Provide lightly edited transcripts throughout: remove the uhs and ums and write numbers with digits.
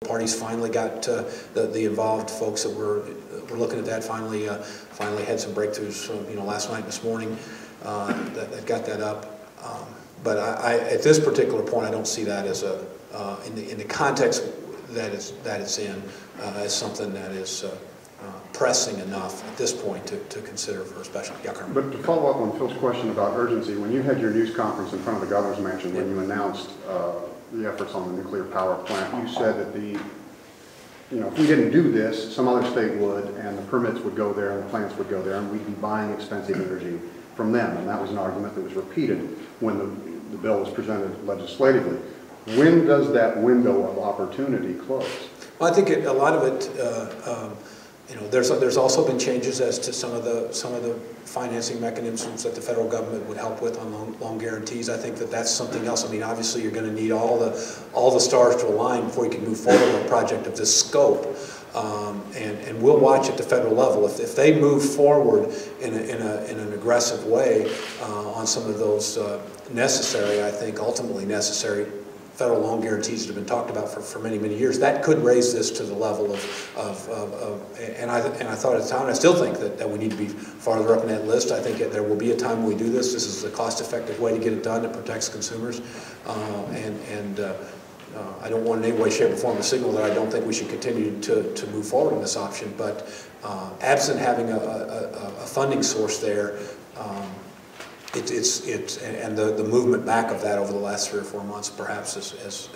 Parties finally got the involved folks that were looking at that finally had some breakthroughs, last night and this morning that got that up. But at this particular point, I don't see that as in the context that it's in as something that is pressing enough at this point to consider for a special. Yeah, Colonel. But to follow up on Phil's question about urgency, when you had your news conference in front of the governor's mansion, when you announced the efforts on the nuclear power plant, you said that if we didn't do this, some other state would, and the permits would go there, and the plants would go there, and we'd be buying expensive energy from them. And that was an argument that was repeated when the bill was presented legislatively. When does that window of opportunity close? Well, I think a lot of it, there's also been changes as to some of the financing mechanisms that the federal government would help with on loan guarantees. I think that's something else. I mean, obviously, you're going to need all the stars to align before you can move forward with a project of this scope. And we'll watch at the federal level if they move forward in an aggressive way on some of those necessary, I think, ultimately necessary federal loan guarantees that have been talked about for many, many years. That could raise this to the level and I thought at the time, and I still think that we need to be farther up in that list. I think there will be a time when we do this. This is a cost-effective way to get it done that protects consumers. I don't want in any way, shape, or form to signal that I don't think we should continue to move forward in this option. But absent having a funding source there, and the movement back of that over the last 3 or 4 months perhaps has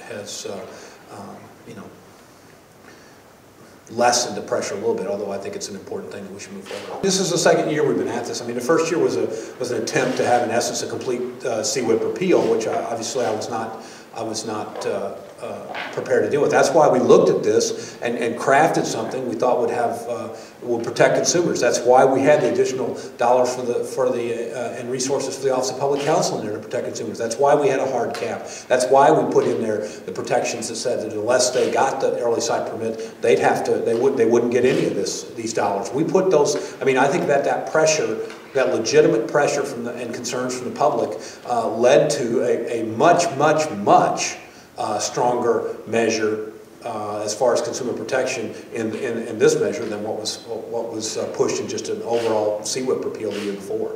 lessened the pressure a little bit, although I think it's an important thing that we should move forward. This is the second year we've been at this. I mean, the first year was an attempt to have, in essence, a complete CWIP repeal, which obviously I was not prepared to deal with. That's why we looked at this and crafted something we thought would protect consumers. That's why we had the additional dollars and resources for the Office of Public Counsel in there to protect consumers. That's why we had a hard cap. That's why we put in there the protections that said that unless they got the early site permit, they wouldn't get any of these dollars. We put those. I mean, I think that pressure, that legitimate pressure and concerns from the public led to a much stronger measure as far as consumer protection in this measure than what was pushed in just an overall CWIP repeal the year before.